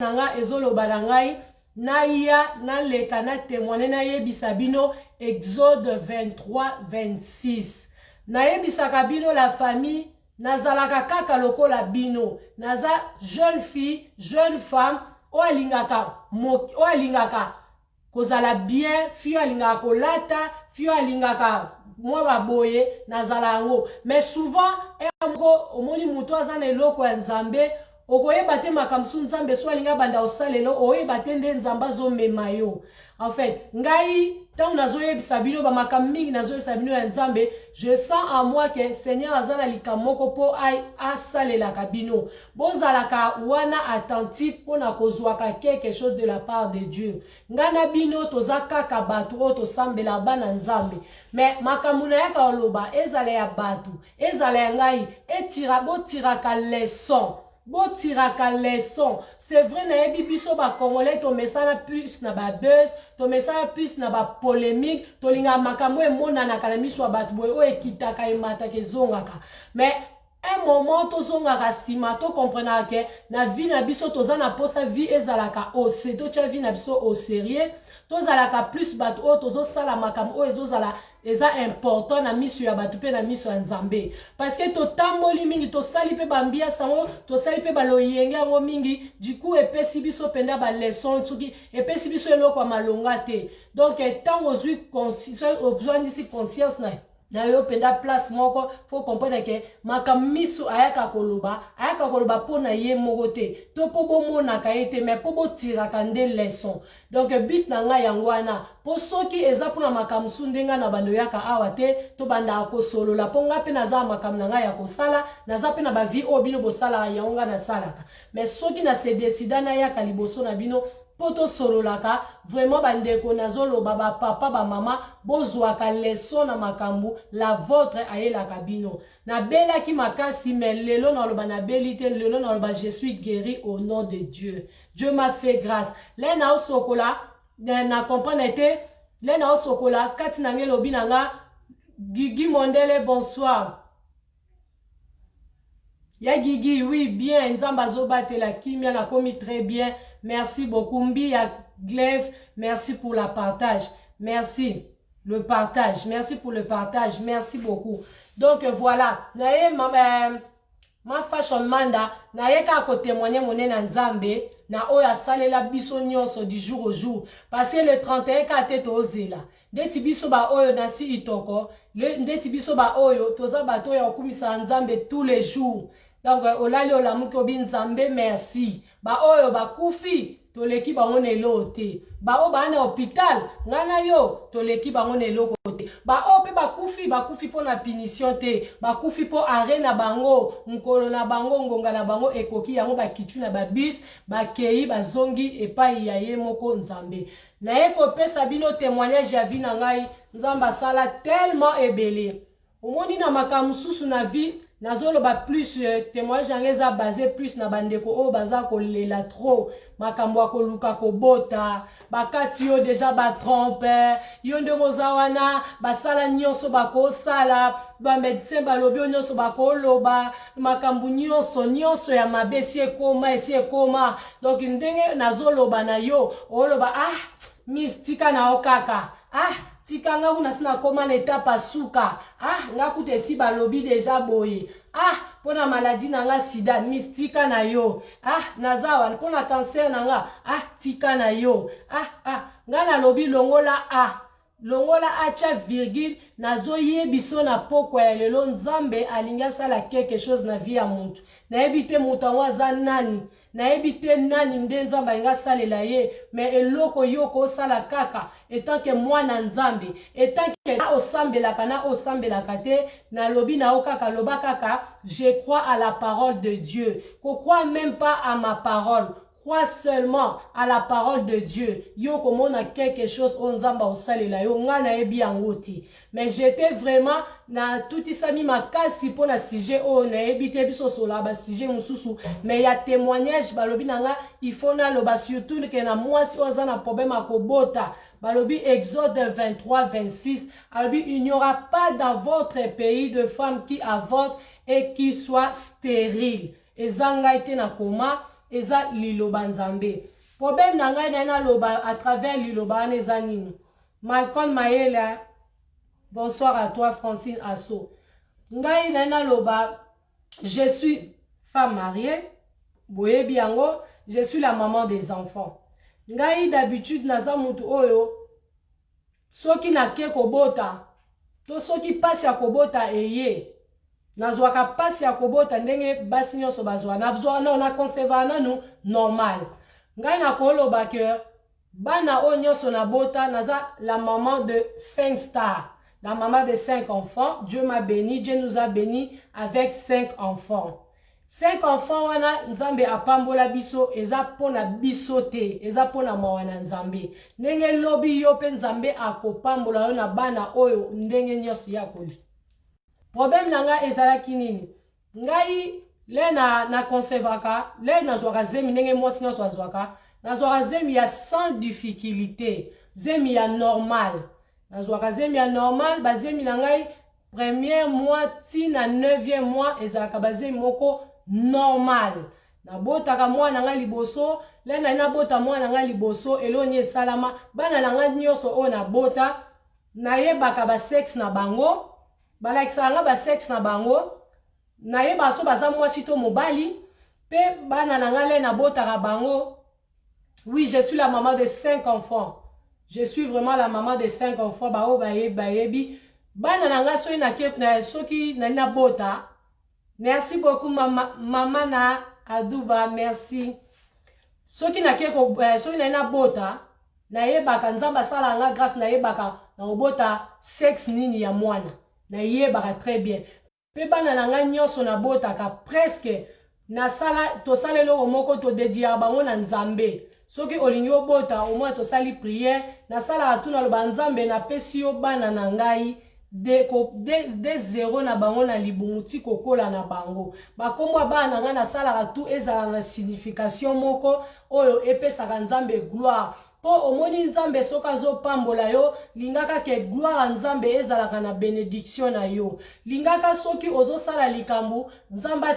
nanga ezoloba na ngai naya naleka na témoigner na yebisa bino Exode 23-26. Nayebisaka bino la famille nazalaka kaka lokola bino. Naza jeune fille, jeune femme o alingaka kozala bien, fille alingaka kolata, fille alingaka mwa baboye nazala yango. Mais souvent omoni mutu aza na eloko ya Nzambe okoyeba te makamsu Nzambe so alinga banda osalelo oyeba te nde Nzambe azomema yo. En fait, ngai tant nazoyebisa bino ba makambo mingi nazoyebisa bino ya Nzambe, je sens en moi que Seigneur azala likamoko po ai asalelaka bino. Bozalaka wana attentif pona kozwaka quelque chose de la part de Dieu. Ngana bino tozaka ka batu o tosambela bana Nzambe. Mais makambo na yaka oloba ezala ya batu, ezala ya ngai etira botiraka leçon. Botiraka leçon. C'est vrai na yebi biso ba congolais to mesana plus na ba buzz, to mesana plus na ba polémique, to linga makambo e mona na kala miso batu boy o ekitaka emata ke zongaka. Mais un moment to zongaka sima to comprendre que na vie na biso to za na posa vie ezalaka o se to tia vie na biso au sérieux. To zalaka plus batu o to zo sala makambo o ezozala eza important na miso ya batu pe na miso ya Nzambe. Parce que to tamboli mingi to sali pe bambia sango, to sali pe baloyenge yango mingi, du coup epesi biso penda ba leçon tsuki, epesi biso eloko malonga te. Donc tant ozui conscience na yo penda place moko, faut comprendre que makamisu ayaka koloba pona ye moko te. To po bomona ka ete mais po botiraka nde leçon. Donc but na nga yangwana po soki eza pona makamsu ndenga na bando yaka awa te to banda ko solo la ponga pe naza makam na nga ya kosala naza pe na ba vie obino bosala yanga na salaka. Mais soki na se décida na yaka liboso na bino poto solo laka vraiment bandeko nazolo baba papa ba mama bozwaka leçon na makambu la vôtre ayela kabino na bela ki makasi mais lelo na loba na belité lelo na loba je suis guéri au nom de Dieu. Dieu m'a fait grâce. Lena osokola na comprendre été lena osokola kati na ngelo binanga Guigui Mondele bonsoir. Ya Guigui, oui, bien. Nzamba zobate la kimia na komi très bien. Merci beaucoup. Mbi ya Glaive, merci pour la partage. Merci. Le partage. Merci pour le partage. Merci beaucoup. Donc voilà. Naye ma fashion manda naye ka ko témoigner monena Nzambe na oya salela biso nyonso du jour au jour. Parce que le 31 ka teto ozela. Ndeti biso ba oyo na si itoko. Ndeti biso ba oyo toza bato ya okumisa Nzambe tous les jours. Donc olali olamuki obi Nzambe merci. Ba oyo ba kufi toleki bango nelo te. Ba o ba na hôpital ngana yo toleki bango nelo te. Ba o pe ba kufi po na punition te. Ba kufi po arrêt na bango, nkolo na bango, ngonga na bango ekoki yango ba kitu na ba bus, ba kei ba zongi epai ya ye moko Nzambe. Na eko pesa bino témoignage ya vie na ngai Nzamba sala tellement ebele. Omoni na makamususu na vie nazolo ba plus témoignage ngeza basé plus na bandeko o baza ko lela trop makambo akoluka ko bota bakati yo déjà ba trompe yo ndeko zawana basala nyonso bako sala ba médecin balobi nyonso bako loba makambo nyonso ya mabesi ekoma donc ndenge nazoloba na yo oloba mistika na okaka tika nga kuna sina koma na etapa suka nga kute si balobi deja boye pona maladie na nga sida mistika na yo nazawa pona cancer na nga tika na yo nga na lobi longola acha virgule nazoye biso na poko ya lelo Nzambe alinga sala quelque chose na vie ya muntu na ebite mutango aza nani na ebite nani nde Nzambe alinga salela ye mais eloko yoko sala kaka etant que mwana Nzambe etant que na osambelaka te na lobi na okaka loba kaka je crois à la parole de Dieu ko crois même pas à ma parole. Crois seulement à la parole de Dieu. Yo komona quelque chose on Nzamba osalela yo ngana ebi angoti. Mais j'étais vraiment na tout isami makasi pour na sujet o na ebite biso sola ba sujet mususu mais ya témoignage balobi nanga il faut na loba surtout que na moi si oza na problème akobota balobi Exode 23-26 balobi il n'y aura pas dans votre pays de femmes qui avortent et qui soient stériles. Ezanga ite na koma eza liloba nzambe. Problème na ngai na loba à travers liloba wana eza nini? Malcolm Mayela, bonsoir à toi Francine Asso. Ngai na loba, je suis femme mariée, boyebi yango, je suis la maman des enfants. Ngai d'habitude naza mutu oyo, soki nake kobota, to soki pasi ya kobota eye, nazwaka pasi ya kobota ndenge basi nyonso bazwa, na conserva nanu normal. Ngai na koloba ke bana o nyonso na bota, naza la maman de 5 stars, la maman de 5 enfants. Dieu m'a béni, Dieu nous a béni avec 5 enfants. 5 enfants wana nzambe apambola biso, eza pona biso te, eza pona mawana nzambe. Ndenge lobi yo pe nzambe akopambola yo na bana oyo ndenge nyonso ya koli. Problème nanga ezalaki nini? Ngai le na conservaka, le nazwaka zemi ndenge mwasi nyonso azwaka, nazwaka zemi ya sans difficulté, zemi ya normal. Nazwaka zemi ya normal, ba zemi na ngai premier mois ti na 9e mois ezalaka ba zemi moko normal. Na bota ka mwana nga liboso, le na bota mwana nga liboso, elonye salama, bana na nga nyonso o na bota, na yebaka ba sexe na bango, balakisa nga ba sexe na bango, na yeba so baza mwasi to mobali, pe bana na nga le na bota ka bango. Oui, je suis la maman de 5 enfants. Je suis vraiment la maman de 5 enfants, ba o ba yebi. Bana na nga soki na bota. Merci beaucoup maman na Aduba, merci. Soki na bota, na yebaka nzamba sala nga grâce na yebaka na bota sexe nini ya mwana. Na yebaka très bien. Pe bana na nga nyonso na bota ka presque na sala to salelo moko to dédier bango na nzambe. Soki olingi obota au moins to sali prière na sala atuna lo banzambe na pesi yo bana na ngai de zéro na bango na libumuti kokola na bango. Bakomwa bana nga na sala tout ezala na signification moko oyo epesaka nzambe gloire. Po omoni nzambe soka zo pambola yo, lingaka ke gloire nzambe ezalaka na bénédiction na yo. Lingaka soki ozo sala likambu, nzamba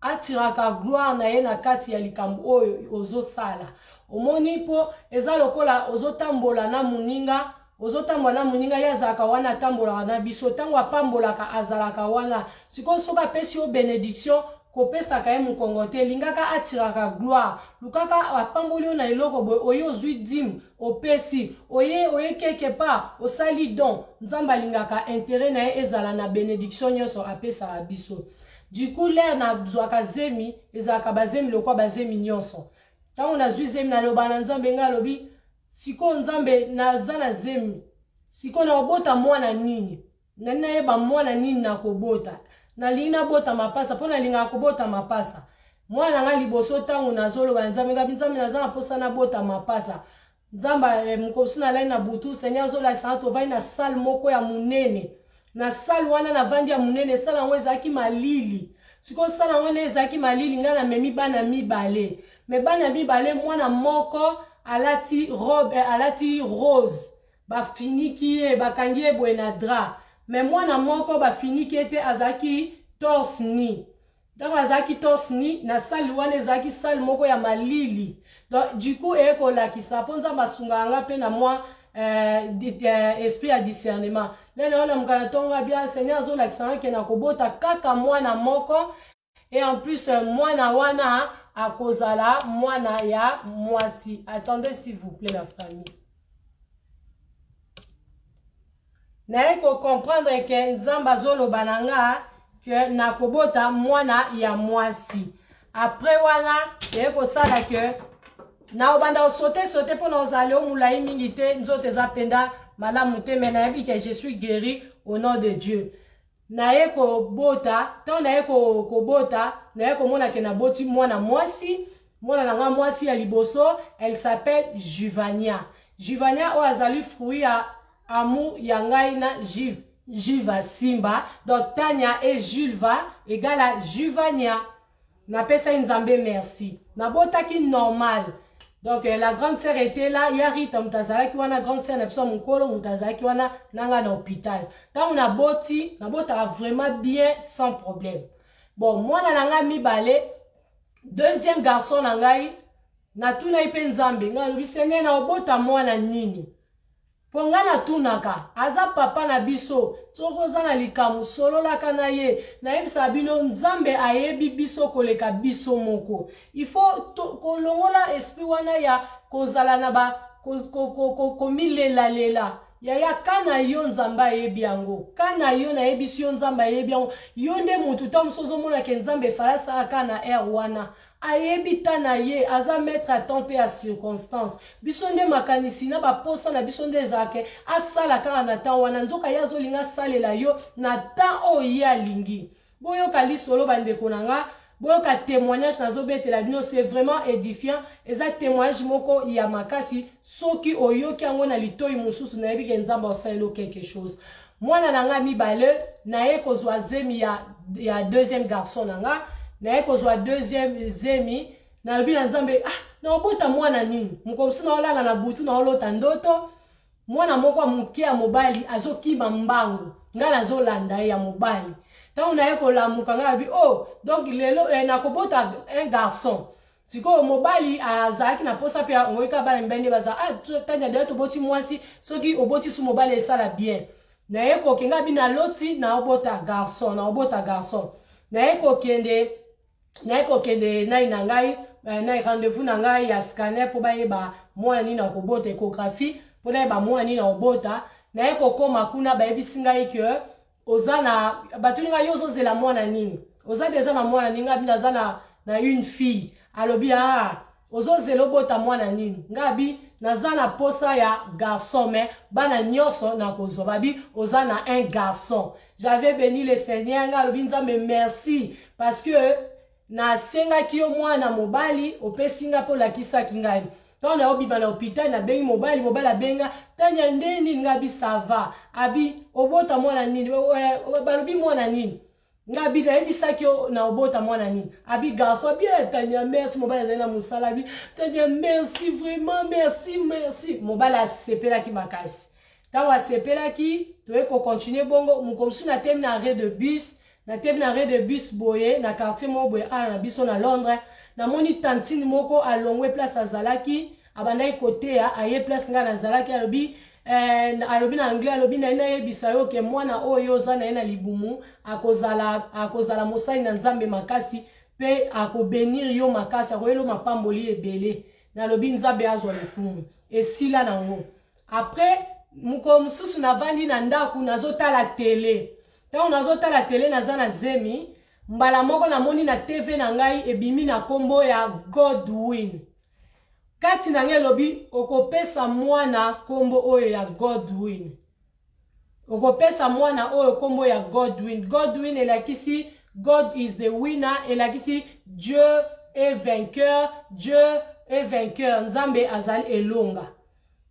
atiraka gloire na ye na kati ya likambu oyo ozo sala. Omoni po eza lokola ozo tambola na muninga, ozotambola muninga ya zaka wana tambola na biso tango apambolaka azalaka wana. Siko soka pesi yo bénédiction kopesa ka ye mukongote, lingaka atiraka gloire. Lukaka apamboli yo na eloko boy oye ozwi dim opesi, oye quelque part osali don, nzamba lingaka intérêt na ye ezala na bénédiction nyonso apesa a biso. Du coup l'air na zwaka zemi ezalaka bazemi lokwa bazemi nyonso. Tango na zwi zemi na loba na nzambe nga lobi siko nzambe na zana zemi, siko na obota mwana nini, na yeba mwana nini na kobota, na lina bota mapasa, po na linga kobota mapasa, mwana nga liboso tango na zolo ba nzambe nga nzambe na zana posa na bota mapasa, nzamba mkosi na lai na butu, seigneur zola sana to vai na sal moko ya munene, na sal wana na vandi ya munene, sala ngwe zaki malili, siko sala ngwe zaki malili nga na memi bana mibale, me bana mibale mwana moko, alati robe, alati rose, ba finiki e bakangi e buena dra. Mais mwana moko ba finiki ete azaki torse ni. Donc azaki torse ni na sali wana ezaki sali moko ya malili. Donc du coup eko la kisa ponza masunga nga pe na moi esprit à discernement. Lele ona mukana tonga bien Seigneur zo la kisa ke na kobota kaka mwana moko. Et en plus, mwana wana a kozala, mwana ya mwasi. Attendez s'il vous plaît la famille. Nae ko comprendre que nzamba zolo bananga que nakobota mwana ya mwasi. Après wana, nae ko sala que na obanda o sauter pour nos aller au moulai mingite nzote zapenda malamu te menabi que je suis guéri au nom de Dieu. Nae ko bota, tant nae ko bota, nae ko mona ke na boti mwana mwasi, mwana nanga mwasi ya liboso, elle s'appelle Juvania. Juvania o azali fruit ya amour ya ngai na Juva Simba, donc Tania et Julva égale à Juvania. Na pesa nzambe merci. Na bota ki normal. Donc la grande sœur était là, Yarita mutazala ki wana grande sœur nepso mukolo mutazala ki wana nanga na hôpital. Tant on a boti, na bota vraiment bien sans problème. Bon, moi na nanga mibale Deuxième garçon na ngai, na tuna ipe nzambe, nga lobi Seigneur na obota mwana nini. Po nga na tunaka, aza papa na biso, toko za na likamu, solo laka na ye, na yebisa bino nzambe ayebi biso koleka biso moko. Il faut kolongola esprit wana ya kozala na ba, komilela lela. Yaya kana yo nzamba ayebi yango, kana yo na yebisi yo nzamba ayebi yango, yo nde mutu ta musozo mona ke nzambe falasa kana wana. Ayebi tana ye, aza mettre à temps pe à circonstance. Biso nde makanisi na ba posa na biso nde zake, asala kaka na temps wana, nzoka ya zolinga salela yo, na temps o ye alingi. Boyo kali solo bandeko nanga, boyo ka témoignage na zobete la bino, c'est vraiment édifiant. Eza témoignage moko ya makasi, soki oyo ki yango na litoi mususu na yebi ke nzamba osaelo quelque chose. Mwana nanga mibale, na ye kozwa zemi ya deuxième garçon nanga, na ye kozwa deuxième zemi, na lobi na nzambe, na obota mwana nini? Mukomsi na olala na butu na olota ndoto, mwana moko muke ya mobali, azokima mbangu, nga na zolanda ya mobali. Tant on a eu la mukanga bi oh donc lelo na kobota un garçon siko mobali azaki na posa pia ngoika bala mbende baza tanya de to boti mwasi soki oboti su mobali esala bien na yeko kenga bi na loti na obota garçon na yeko kende na inangai na rendez-vous na ngai ya scanner po ba yeba mwana ni na kobota échographie po na yeba mwana ni na obota na yeko koma kuna ba yebisinga ke Ozana, batulinga yozo zela mwana nini. Oza deja na mwana nini, ngabi nazana na une fille. Alobi ozo zelo bota mwana nini. Ngabi nazana posa ya garçon, mais bana nyoso na kozo. Babi ozana un garçon. J'avais béni le Seigneur, ngalobi nzambe merci. Parce que na senga kiyo mwana mobali, ope singa po la kisa kingai. Tant na obi bana hôpital na bengi mobali benga tanya ndeni ngabi sava abi obota mwana nini balobi mwana nini ngabi na ebisa kyo na obota mwana nini abi garçon bien tanya merci mobali zena musala bi tanya merci vraiment merci mobali asepela ki makasi tawa asepela ki toye ko continuer bongo mukomsu na tem na arrêt de bus boye na quartier mo boye na biso na Londres na moni tantine moko alongwe place azalaki abandai côté ya aye place nga na zalaki alobi na anglais alobi na yebisa yo ke mwana oyo za na libumu akozala mosali na nzambe makasi pe akobenir yo makasi akoyelo mapamboli ebele na lobi nzambe azwa lokumu esila nango après muko mususu na vandi na ndaku nazotala télé tango nazotala télé naza na zemi mbala moko na moni na TV na ngai ebimi na kombo ya Godwin kati na nge lobi okopesa mwana kombo oyo ya Godwin okopesa mwana oyo kombo ya Godwin elakisi God is the winner elakisi Dieu est vainqueur nzambe azali elonga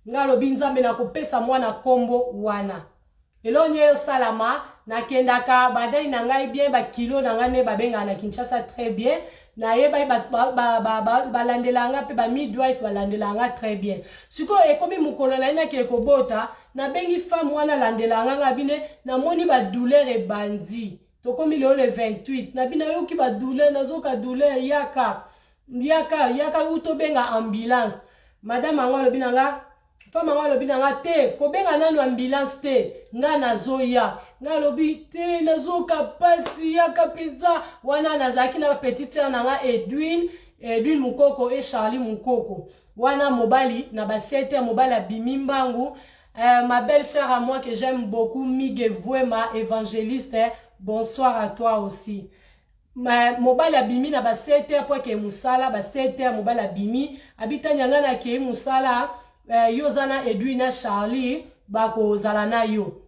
nga lobi nzambe na kopesa mwana kombo wana elonye yo salama na kendaka badai na ngai bien ba kilo na ngai ne babenga na Kinshasa très bien na yeba balandelanga pe ba midwife balandelanga très bien siko ekomi mukolo na ina ke kobota na bengi femme wana landelanga ngabine na moni ba douleur e bandi to komi le 28 na bina yoki ba douleur nazoka douleur yaka utobenga ambulance madame angolo binanga femme angolo binanga te kobenga nanu ambulance te nga nazoya nga lobi te nazoka pasi yaka pizza wana nazaki na petite sœur nanga Edwin Mukoko et Charlie Mukoko wana mobali na ba 7 mobali abimi mbangu ma belle sœur à moi que j'aime beaucoup Mige Vuema évangéliste bonsoir à toi aussi mobali abimi na ba 7 po ke musala ba 7 mobali abimi abita nyanga na ke musala yozana Edwin na Charlie bako zalana yo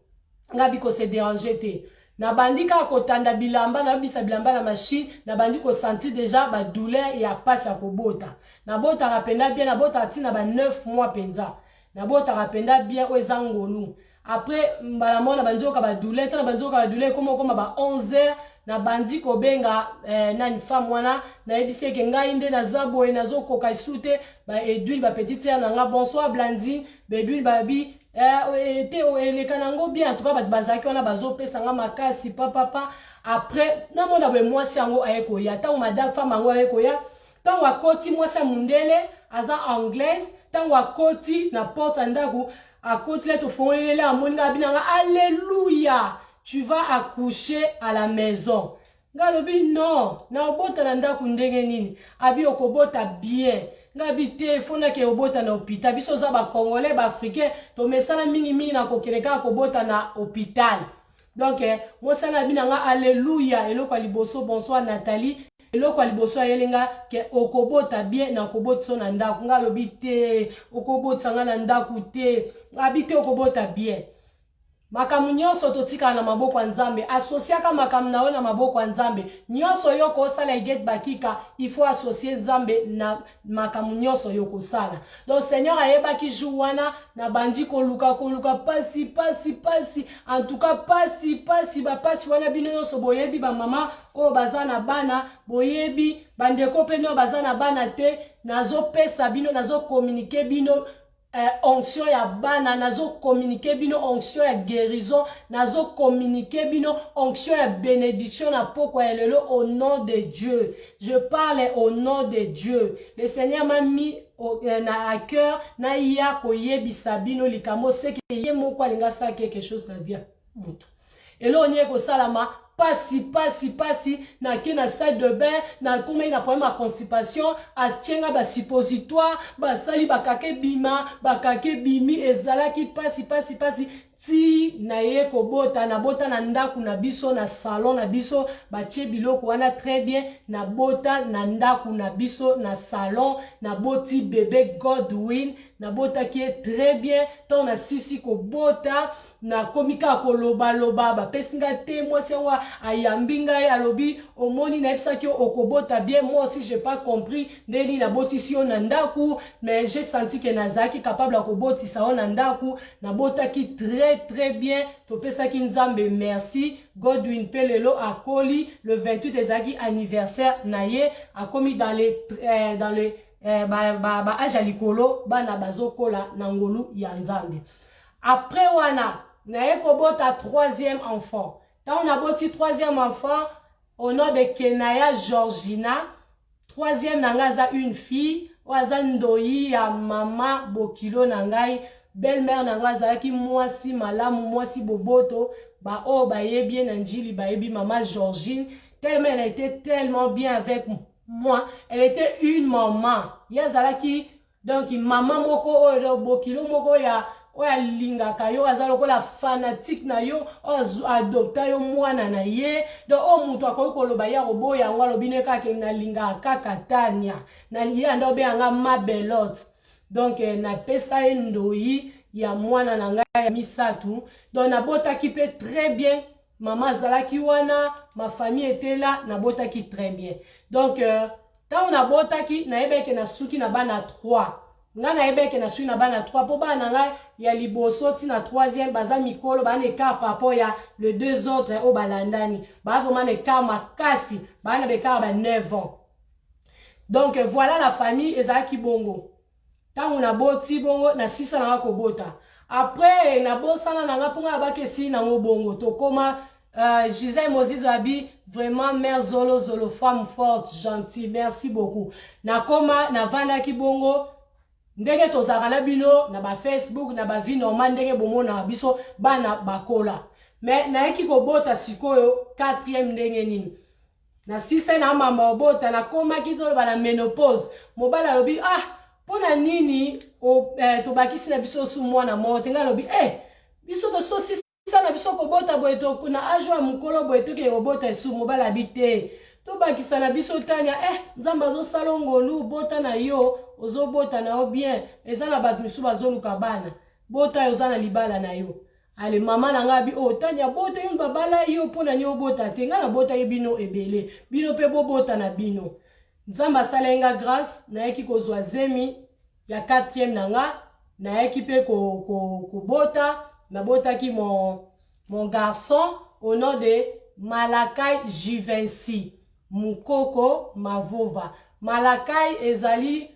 ngabi ko se déranger te na bandika ko tanda bilamba na bisa bilamba na machine na bandiko sentir déjà ba douleur ya passe ya kobota na bota rapenda bien na bota tina ba 9 mois penza na bota rapenda bien o ezangolu après mbala mona banzoka ba douleur tana banzoka ba douleur koma ba 11h na bandi ko benga nani femme wana na ebisi ke ngai nde na zabo nazo koka isute ba Edwin ba petite sœur nanga bonsoir Blandine ba Edwin ba bi te le kanango bien en tout cas ba bazaki wana bazo pesa nga makasi papa après na mona be mwasi yango ayeko ya ta madame femme yango ayeko ya tango akoti mwasi mundele aza anglaise tango akoti na porte ndaku akoti le to fonele amoninga binanga alléluia tu vas accoucher à la maison ngalobi non na obota na ndaku ndenge nini abi okobota bien ngabi te fona ke obota na hôpital biso za ba congolais ba africain to mesala mingi na kokeleka kobota na hôpital donc mosala binanga alléluia eloko liboso bonsoir Nathalie eloko liboso yelenga ke okobota bien na kobotso na ndaku ngalobi te okobotsa nga na ndaku te abi te okobota bien makamu nyonso totika na maboko ya Nzambe associaka makamu na yo na maboko ya Nzambe nyonso yo kosala iget bakika il faut associer Nzambe na makamu nyonso yo kosala donc Seigneur ayebaki jouana na bandi koluka pasi en tout cas pasi ba pasi wana bino nyonso boyebi ba mama o bazana bana boyebi bandeko pe no bazana bana te nazo pesa bino nazo communiquer bino onction ya bana nazo communiquer bino onction ya guérison nazo communiquer bino onction ya bénédiction na poko ya lelo au nom de Dieu. Je parle au nom de Dieu. Le Seigneur m'a mis à cœur na ya koyebisa bino likamo c'est que ye moko alinga sa quelque chose na bien mutu elo nye ko salama pasi na ke na salle de bain na comme na problème à constipation astienga ba suppositoire ba sali ba kake bimi ezalaki pasi ti na ye kobota na bota na ndaku na biso na salon na biso batie biloko wana très bien na bota na ndaku na biso na salon na boti bébé Godwin na bota qui est très bien tant na sisi kobota na komika koloba ba pesinga te moi c'est wa ayambinga alobi omoni na epsaki okobota bien moi aussi j'ai pas compris ndeni na botisi yo na ndaku mais j'ai senti que nazaki capable à kobotisa yo na ndaku na bota qui très bien to pesaki Nzambe merci Godwin Pelelo akoli le 28 ezaki anniversaire na ye akomi dans les âge à likolo bana bazokola na ngolu ya Nzambe après wana na ye kobota troisième enfant tant on a boti troisième enfant au nom de Kenaya Georgina troisième nangaza une fille waza ndoi ya mama bokilo nangai belle-mère nangaza ki mwasi malamu mwasi boboto ba o ba yebi na njili ba yebi mama Georgine tellement elle a été tellement bien avec moi elle était une maman yazala ki donc maman moko o bokilo moko ya oya lingaka yo azalo kola fanatique na yo adopta yo mwana na ye donc o mutu akoki koloba ya koboya yango alobine kaka na lingaka kaka Tania na ye anda obe yanga mabelote donc na pesa ye ndoi ya mwana na ngai ya misatu donc nabotaki pe très bien maman azalaki wana ma famille était là nabotaki très bien donc tant nabotaki nayebeke na suki na bana 3 nga na ebeke na sui na bana 3 po bana nga ya liboso ti na troisième baza mikolo bana eka papo ya le deux autres o balandani ba vraiment eka makasi bana beka ba 9 ans donc voilà la famille ezaki bongo tangu na boti bongo na sisa na kobota après na bosana na nga ponga bakesi na bongo to koma Gisèle Moses Wabi vraiment mère Zolo femme forte gentille merci beaucoup na koma na vanda ki bongo ndenge tozaka na bino na ba Facebook na ba vie normal ndenge bomona biso bana bakola mais na eki kobota sikoyo 4e ndenge nini na sise na mama obota na koma kito bana menopause mobala lobi pona nini tobakisi na biso su mwana mote nga lobi biso to so sise na biso kobota boeto na ajo ya mukolo boeto ke kobota su mobala bite to bakisa na biso Tania Nzambe azosala ngolu bota na yo ozobota na yo bien eza na bato misu bazoluka bana bota yo za na libala na yo ale mama na ngabi Tania bota yo babala yo pona ni obota te nga na bota ye bino ebele bino pe bobota na bino Nzambe asala nga grâce na yeki kozwa zemi ya 4e na nga na yeki pe ko bota nabotaki mon garçon au nom de Malakai Jivency Mukoko Mavova. Malakai ezali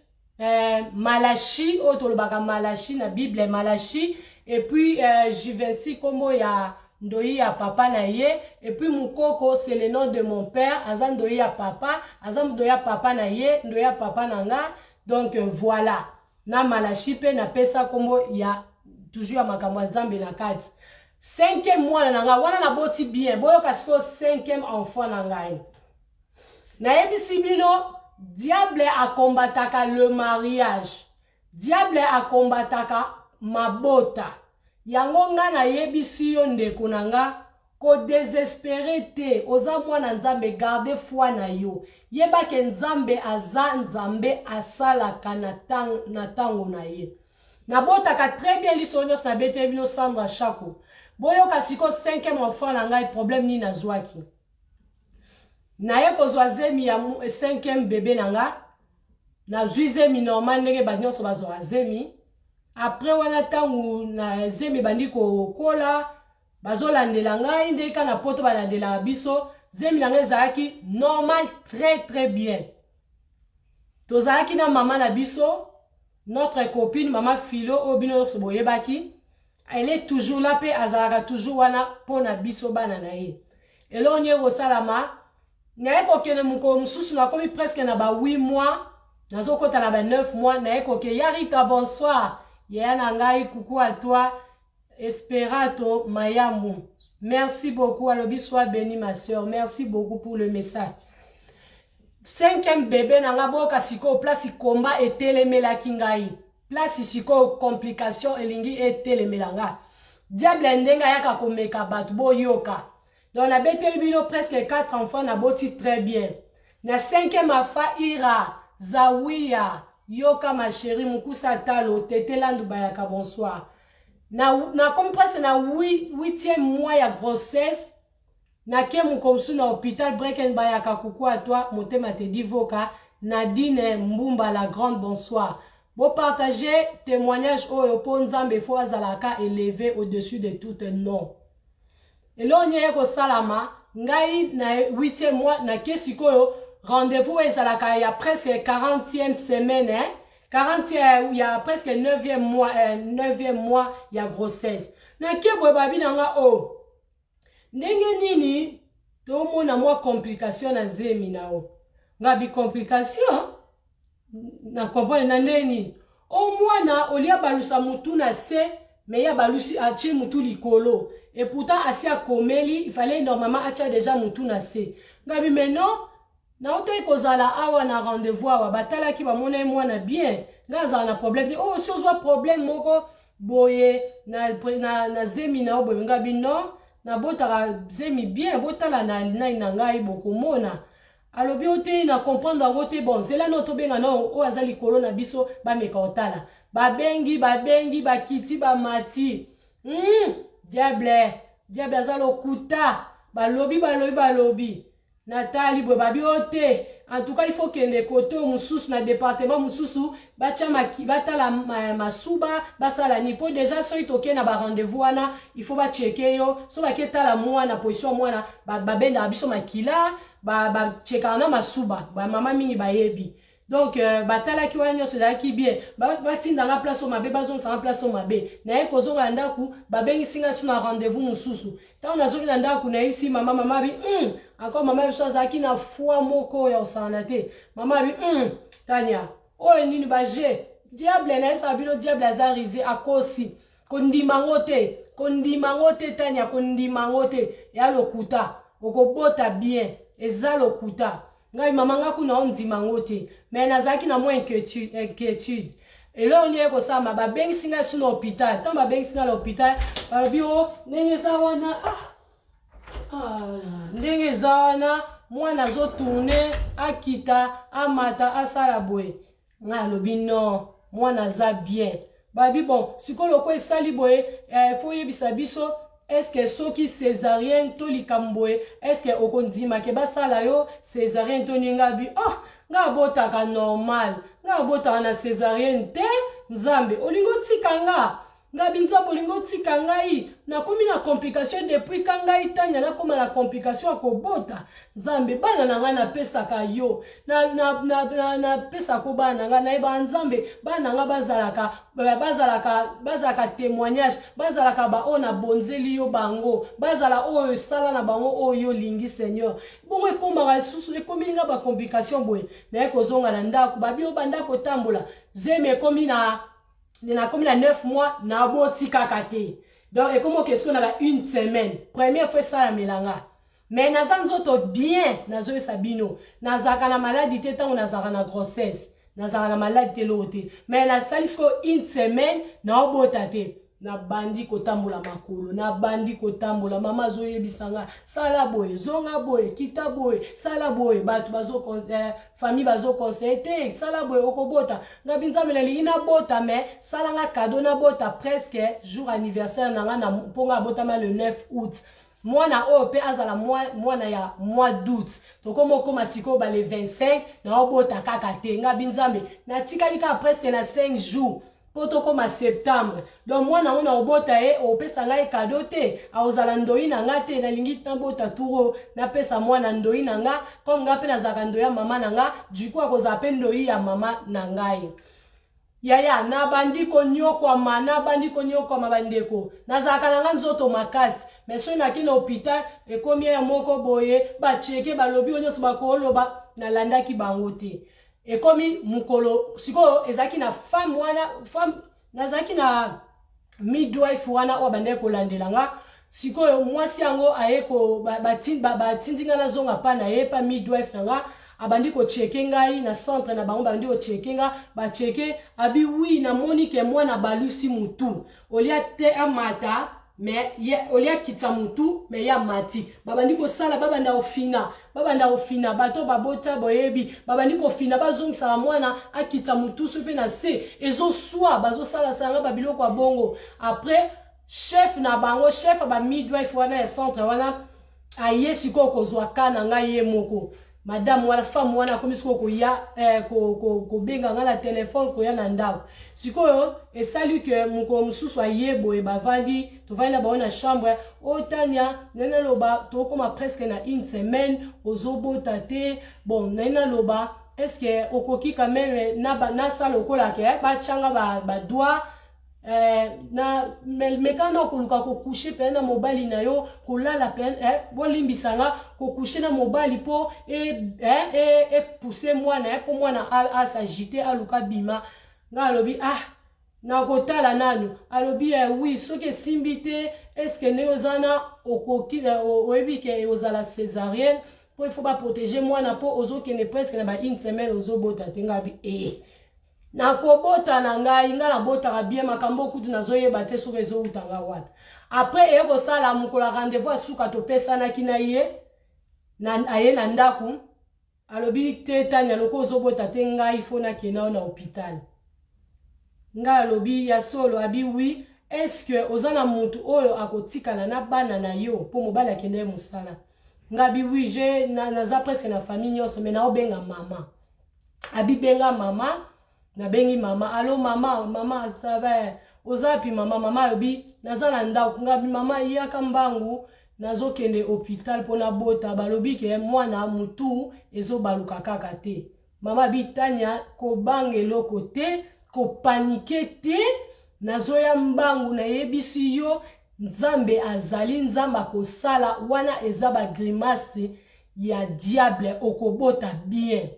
Malachi, otolobaka Malachi na Bible Malachi, et puis Jivency komo ya ndoyi ya papa na ye, et puis Mukoko c'est le nom de mon père, azan ndoyi ya papa, azan ndoyi ya papa na ye, ndoyi ya papa na nga. Donc voilà, na Malachi pe na pesa komo ya toujours ya makambo nzambe na kati. 5e mois na nga wana na boti bien, boyo kasiko 5e enfant na ngai. Na yebisi bino diable akombataka le mariage. Diable akombataka mabota. Yango nga na yebisi yo ndeko na nga ko désespéré te. Oza mwana nzambe garde foi na yo. Yeba ke nzambe aza nzambe asalaka na tango na ye. Na botaka très bien liso nyos na bete bino Sandra Chako. Boyo kasiko 5e enfant na ngai problème ni nazwaki. Na ye kozwa zemi ya 5e bébé nanga na zemi normal ndenge ba nyonso bazwa zemi. Après wana tangu na zemi bandi ko kola bazolandela ngai ndeka na poto balandela biso zemi nanga ezalaki normal très bien. Tozalaki na mama na biso, notre copine mama Philo obino soboyebaki, elle est toujours là pe azalaka toujours wana pona biso bana na ye. Elo nye rosalama na ekokene muko mususu na komi presque na ba 8 mois, nazo kota na ba 9 mois na ekoke Yarita bonsoir. Yana ngai coucou à toi Esperato Mayamu. Merci beaucoup, alobi sois béni ma soeur. Merci beaucoup pour le message. 5e bébé nanga boka siko place combat et telemela kingai. Place siko complication elingi et telemelanga. Diable ndenga yaka komeka batu bo yoka. Donc na bete bino presque 4 enfants na boti très bien. Na 5e afa Ira, Zawiya, yoka ma chérie, mukusa talo, tete landu bayaka bonsoir. Na comme presque na 8e mois ya grossesse, na ke mukomsu na hôpital Brecken bayaka coucou à toi, motema te divoka, Nadine Mbumba la grande bonsoir. Bo partager témoignage oyo po nzambe fo azalaka élevé au-dessus de tout nom. Et là, on y est au salama, ngai na 8e mois, na kesikoyo, rendez-vous ezalaka, il y a presque 40e semaine, hein? 40e, il y a presque 9e mois, 9e mois, il y a grossesse. Na kebwe babi nanga o. Ndenge nini, to mona mwa complication na zemi na o. Ngabi complication, na kompone na ndeni. O mwana, olia balusa mutu na se, mais il y a balusi ache mutu likolo. Et pourtant, asi a komeli, il fallait normalement acha déjà mutu na se. Ngabi maintenant, na ote kozala awa na rendez-vous awa, batala ki ba mona mwana bien. Ngaza na problème. Oh, si ozwa problème moko, boye, na zemi na obo, ngabi non, na botara zemi bien, botala na ngai bokomona. Alobi ote na comprendre ngote bon, zela no to benga no o azali kolo na biso ba meka otala. Ba bengi, ba kiti, ba mati. Diable azalo kuta. Ba lobi. Nathalie bo babi ote. En tout cas, il faut que les côtés mususu na département mususu bacha batala masuba basala nipo déjà so itoke na ba rendez-vous wana, il faut ba checker yo so ba ketala mwana position mwana ba benda biso makila ba checker na masuba ba mama mingi ba yebi. Donc batala ki wana so da ki bien ba tinda na place o mabe bazon sa place o mabe na e kozonga ndaku ba bengi singa suna rendez-vous mususu ta na zoki na ndaku na isi mama bi encore mama biso azaki na foi moko ya osanate mama bi Tania o nini ba je diable na sa bino diable azarize akosi kondimangote Tania kondimangote ya lokuta okobota bien eza lokuta ngai mama ngaku na ondimangote mais nazaki na moins inquiétude. Et là on y est ko sama ba bengi singa suna hôpital tant ba bengi singa l'hôpital ba bio ndenge za wana ndenge za wana mwana zo tourner akita amata asala boye nga lobi non mwana za bien babi bon sikolo ko esali boye faut yebisa biso est-ce que soki césarienne to likamboye est-ce que okondima ke basala yo césarienne to ninga bi nga botaka normal nga botaka na césarienne te nzambe olingo tikanga ngabi nzambe lingo tika ngai nakomi na complication depuis ka ngai tanya nakoma na complication akobota nzambe bana na ngai napesaka yo na pesa ko bana ngai nayeba nzambe bana ngai bazalaka témoignage bazalaka ba ona bonzeli yo bango bazala oyo sala na bango oyo lingi Seigneur bongo ekomaka susu ekomi nga ba complication boye na ekozonga na ndako babi obanda kotambola zeme ekomi na 9 mois na boti kakate donc ekomo question na une semaine première fois ça la melanga mais naza nzoto bien nazo sabino nazaka na maladie te tango nazaka na grossesse nazaka na maladie te lote mais na salisko une semaine na obota te na bandi kotambola makolo na bandi kotambola mama zo yebisanga sala boye zonga boye kita boye sala boye batu bazo famille bazo conseiller sala boye okobota na binzamela lina bota mais sala nga cadeau na bota presque jour anniversaire nanga na ponga bota ma le 9 août mwana ope azala mwana ya mois d'août tokomo koma siko ba le 25 na obota kaka te nga binzambe na tikalika presque na 5 jours poto koma septembre donc mwana ona obota e opesa ngai cadeau te aozala ndoi na nga te nalingi tambota turo na pesa mwana ndoi na nga comme nga pe nazaka ndoi ya mama na nga du coup akozala pe ndoi ya mama na ngai yaya na bandiko nyoko bandeko nazaka na nga nzoto makasi mais so na kina hôpital ekomi ya moko boye ba cheke balobi onyoso bakoloba na landaki bango te ekomi mukolo siko ezaki na femme nazaki na midwife wana o bande ko landelanga siko mwasi yango ayeko batindinga na zonga pa na yepa midwife nanga abandi ko cheke ngai na centre na bango bandi ko cheke nga ba cheke abi oui na monike mwana balusi mutu olia te amata mais olia kitsa mutu mais ya mati babandi ko sala babanda ofina bato babota boyebi babandi ko fina bazongisa mwana akitsa mutu sope na se ezo swa bazo sala sanga babilo kwa bongo après chef na bango chef ba midwife wana ya centre wana aye siko kozwa kana ngai ye moko madame wala femme wana komisiko ko ya ko benga ngala téléphone ko ya na ndako sikoyo esali que muko mususu ayebo e bavandi to vanda ba na chambre otanya nena loba to koma presque na une semaine ozobota te bon nena loba est-ce que okoki quand même na sala okola ke ba changa ba doigt na mekana okoluka ko coucher pe na mobali na yo kolala pe bolimbisanga ko coucher na mobali po pousser mwana po mwana a s'agiter aluka bima nga alobi na kotala nanu alobi oui soki simbite est-ce que neozana okoki oyebi ke ozala césarienne po il faut pas protéger mwana po ozokene presque na ba une semaine ozobota tenga bi na kobota na ngai nga na bota bien makambo kutu nazoyeba te soki ezowutanga wata après eko sala mukola rendez-vous asuka topesa na kina ye na aye na ndaku alobi te tanya loko ozobota te ngai fo na kena na hôpital nga alobi ya solo abi oui est-ce que ozana mutu oyo akotikala na bana na yo po mobali akende musala nga bi oui je naza presque na famille nyonso mais na obenga mama abi benga mama na bengi mama allo mama ça va ozapi mama yobi nazala ndako ngabi mama yaka mbangu nazokende hôpital pona bota balobi ke mwana mutu ezobaluka kaka te mama bitanya ko bangelo kote ko panike te nazoya mbangu na yebisi yo nzambe azali nzamba ko sala wana ezaba grimace ya diable okobota bien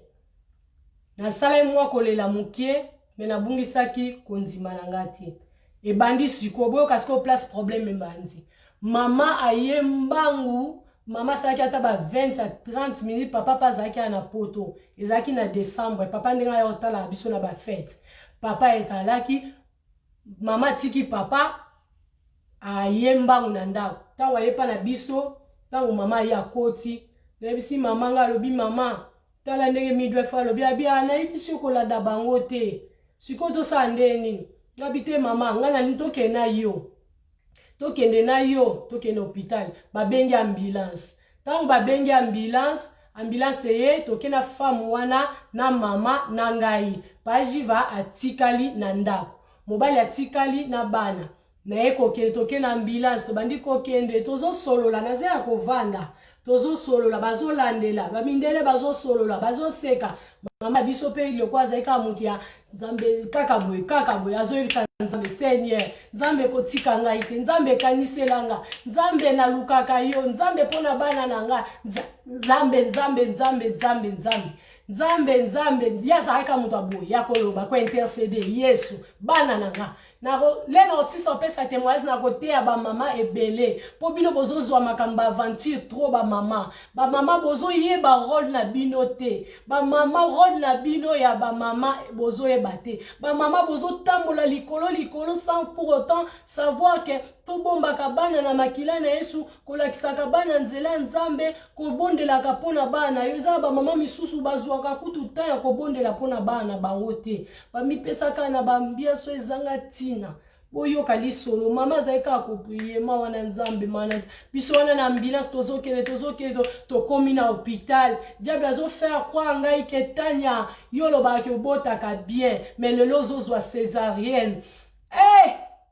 na sala mwa kolela mukie me na bungisaki kondima na ngati e bandi siko boyo kasiko place problème mbandi mama aye mbangu mama saki ata ba 20 à 30 minutes papa pazaki na poto ezaki na décembre papa ndenga ya otala biso na ba fête papa ezalaki mama tiki papa aye mbangu na ndako tango ayepa na biso tango mama ya koti nebisi mama nga lobi mama tala ndenge midwife alobi abia na ibisi okolanda bango te siko to sandeni ngabite mama nga na nitoke na yo tokende na yo tokende hôpital babengi ambulance tango babengi ambulance ye tokena femme wana na mama na ngai bajiva atikali na ndako mobali atikali na bana na ye kokende toke na ambulance tobandi kokende tozosolola na ze ya kovanda tozosolola bazolandela bamindele bazosolola bazoseka mama biso pe iloko azali kaka moto ya nzambe kaka boye azoyebisa nzambe seigneur nzambe kotika ngai te nzambe ekanisela nga nzambe nalukaka yo nzambe mpona bana na nga nzambe ye azalaki ka moto aboye ya koloba kointercede yesu bana na nga lelo aussi opesa témoignage na koteya bamama ebele mpo bino bozozwa makambo aventure trop bamama bozoyeba role na bino te bamama role na bino ya bamama bozoyeba te bamama bozotambola likolo sans pour autant savoir que tobombaka bana na makila na yesu kolakisaka bana nzela nzambe kobondelaka mpona bana yo eza bamama misusu bazwaka kutu ta ya kobondela mpona bana bango te bamipesaka na bambiaso ezanga tina boyoka lisolo mama azali kaka koprie mawa na nzambe biso wana na ambulance tozokende tokomi na hôpital diable azofaire croire ngai ke tania yo olobaka obotaka bien mais lelo ozozwa césarienne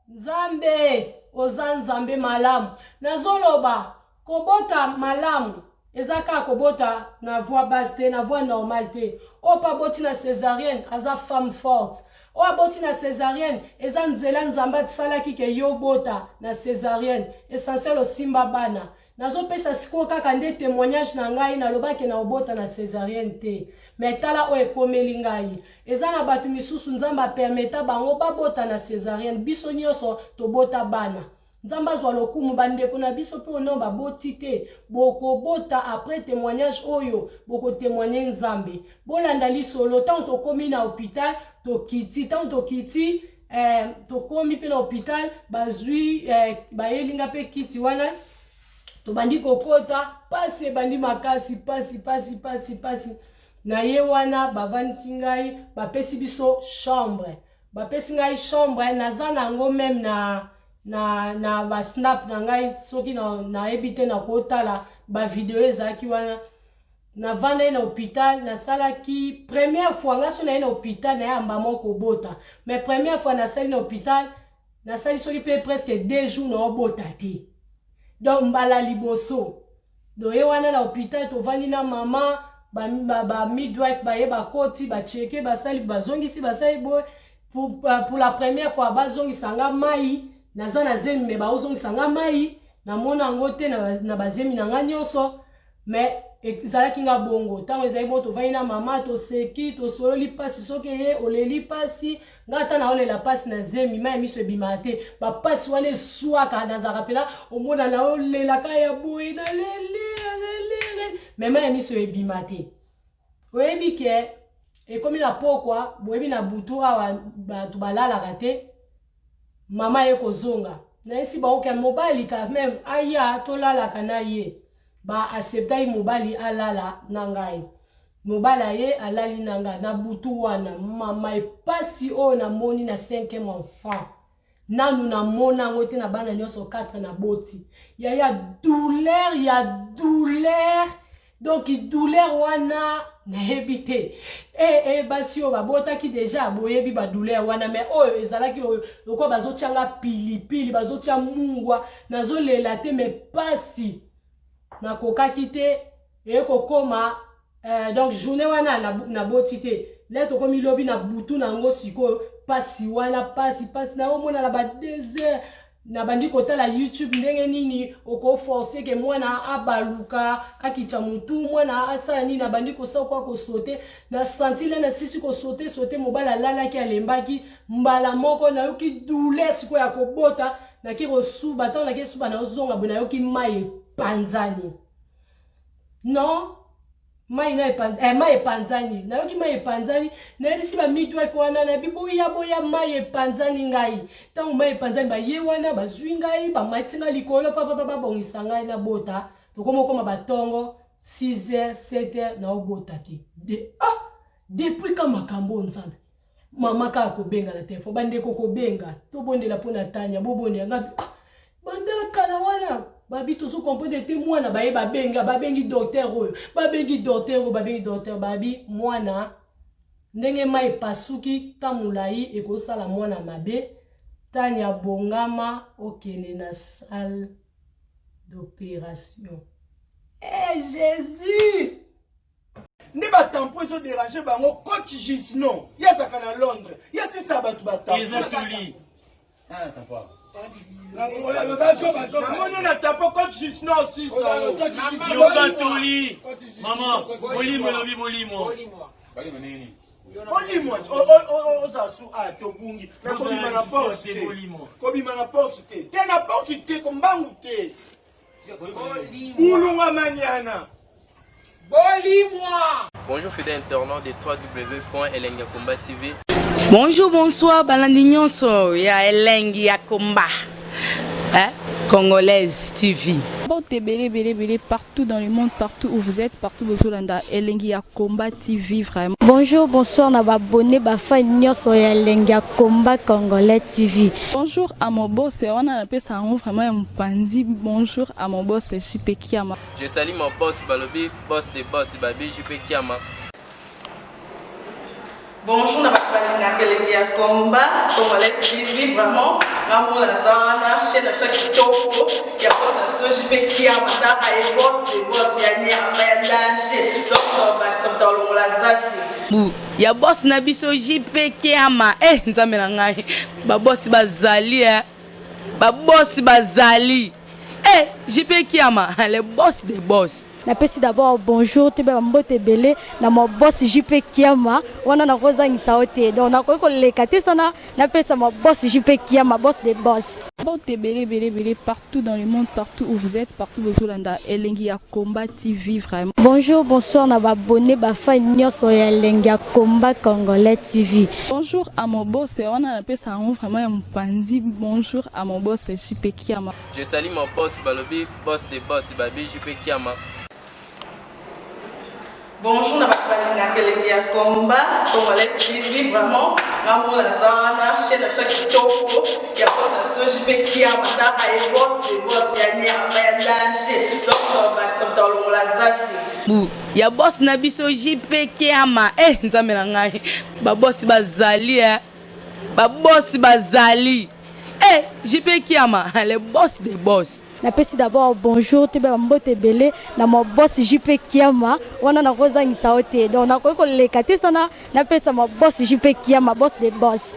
nzambe oza nzambe malamu nazoloba kobota malamu eza kaka kobota na voix basse te na voix normale te opa boti na césarienne aza femme forte oyo aboti na césarienne eza nzela nzambe atisalaki ke yo bota na césarienne essentiel osimba bana nazopesa sikoyo kaka nde témoignage na ngai nalobaki na obota na césarienne te mais tala oyo ekomeli ngai eza na bato misusu nzambe apermeta bango babota na césarienne biso nyonso tobota bana nzambe azwa lokumu bandeko na biso mpe ono baboti te bokobota après témoignage oyo bokotémoigne nzambe bolanda lisolo ntango tokomi na hôpital tokiti ntango tokiti tokomi mpe na hôpital bazwi bayelinga mpe kiti wana tobandi kokota pasi ebandi makasi pasi na ye wana bavandisi ngai bapesi biso chambre bapesi ngai chambre naza nango meme na basnap na ngai soki nayebi te na kotala bavideo ezalaki wana navanda ye na hôpital nasalaki première fois nga so na ye na hôpital na ye amba moko bota mais première fois nasali na hôpital nasali soki mpe presque 2 jours na obota te donc mbala liboso do ye wana na hôpital tovandi na mama ba midwife baye bakoti bacheke basali bazongisi basali boye pour la première fois bazongisa nga mai naza na zemi me baozongisa nga mai namona yango te na bazemi na nga nyonso mais ezalaki nga bongo ntango ezali bo tovandi na mama toseki tosololi pasi soki ye oleli pasi nga ata naolela pasi na zemi mai miso ebima te bapasi wana eswaka nazalaka mpena omona naolelaka ya boye naleli mais mai miso ebima te oyebi ke ekomi na pokwa boyebi na butu awa bato balalaka te mama ye kozonga nayesi baoke mobali quand même aya tolalaka na ye ba acceptai mobali alala na ngai mobali aye alali na ngai na butu wana mama epasi oyo namoni na 5e enfant nanu namona yango te na bana nyonso 4 na boti ya douleur donc douleur wana nayebi te basi oyo babotaki deja boyebi badouleur wana mais oyo ezalaki oyo loko bazotianga pilipili bazotia mungwa nazolela te mais pasi nakokaki te ekokoma donc journée wana na boti te le tokomi lobi na butu nango sikoyo pasi wana pasi naomona na ba 2 heures na bandi kotala YouTube ndenge nini okoforce ke mwana abaluka akicha mutu mwana asala nini na bandi kosa kwa kosote na sentile na sisi kosote mobala lalaki alembaki mbala moko na yoki douleur siko ya kobota na ki kosuba ta na ki suba na ozonga bona yoki mai panzani non mai na epanzani mai epanzani na yoki mai epanzani na yebisi ba midwife wana na boya mai epanzani ngai tango mai epanzani ba ye wana bazwi ngai ba matinga likolo papa bongisa ngai na bota tokomokoma batongo 6h 7h na obota te depuis ka makambo nzambe mama ka kobenga na telefone bandeko kobenga tobondela pona tanya bobonela ngabi bandaka na wana babi tozo comprendre te mwana baye babengi docteur oyo babengi docteur babi mwana ndenge mai pasuki tamulai ekosala mwana mabe Tania Bongama okende na salle d'opération. Eh Jésus! Ne ba tampon ils ont dérangé bango coach Gisnon. Ya ça kana Londres. Ya si ça ba tu ba tampon. Ils ont tout lit. Ah tampon. On a tapé coach Gisnon aussi ça. Ils ont tout lit. Maman, bolimo lobi bolimo. Bolimo nini? Bolimo. O za su a to bungi. Na ko bima na porte. Ko bima na porte. Te na porte te ko mbangu te. Ulunga maniana. Bonjour fidèles internautes de www.elengiakomba TV. Bonjour, bonsoir, balandignon so ya Elengi Akomba. Congolaise TV. Partout dans le monde, partout où vous êtes, partout où vous êtes, Elengi Akomba TV vraiment. Bonjour, bonsoir, na abonné bafa nyonso ya Elengi Akomba Congolais TV. Bonjour à mon boss, on a appelé ça vraiment un pandi. Bonjour à mon boss, JP Kiama. Je salue mon boss Balobi, boss des boss Babi, JP Kiama. Bonjour, na Elengi Akomba Congolais TV vraiment. Maman la zana, chaîne de kitoko, ya boss na JP Kiama, ta ay boss des boss ya ni ya danger. Donc ba samta longola zaki. Ya boss na biso JP Kiama. Nzambe na ngai. Ba boss bazali ba boss bazali. JP Kiama, le boss des boss. Napesi d'abord bonjour, tu peux mbote belé na mon boss JP Kiama, wana na kozangisa ote. Donc na ko lekate sana, napesa mon boss JP Kiama, boss des boss. Partout dans le monde, partout où vous êtes, partout où vous êtes, Elengi Akomba TV vraiment. Bonjour, bonsoir, na abonné bafa nyonso ya Elengi Akomba Congolais TV. Bonjour à mon boss, on a appelé ça vraiment un pandi. Bonjour à mon boss JP Kiama. Je salue mon boss Balobi, boss des boss Babi, JP Kiama. Bonjour, na Elengi Akomba Congolais TV vraiment. Maman la zana, chaîne de kitoko, ya boss na JP Kiama, ta ay boss des boss ya ni ya danger. Donc ba samta longola zaki. Ya boss na biso JP Kiama. Nzambe na ngai. Ba boss bazali ba boss bazali. JP Kiama, le boss des boss. Napesi d'abord bonjour, tu peux mbote belé na mon boss JP Kiama, wana na kozangisa ote. Donc na ko lekate sana, napesa mon boss JP Kiama, boss des boss.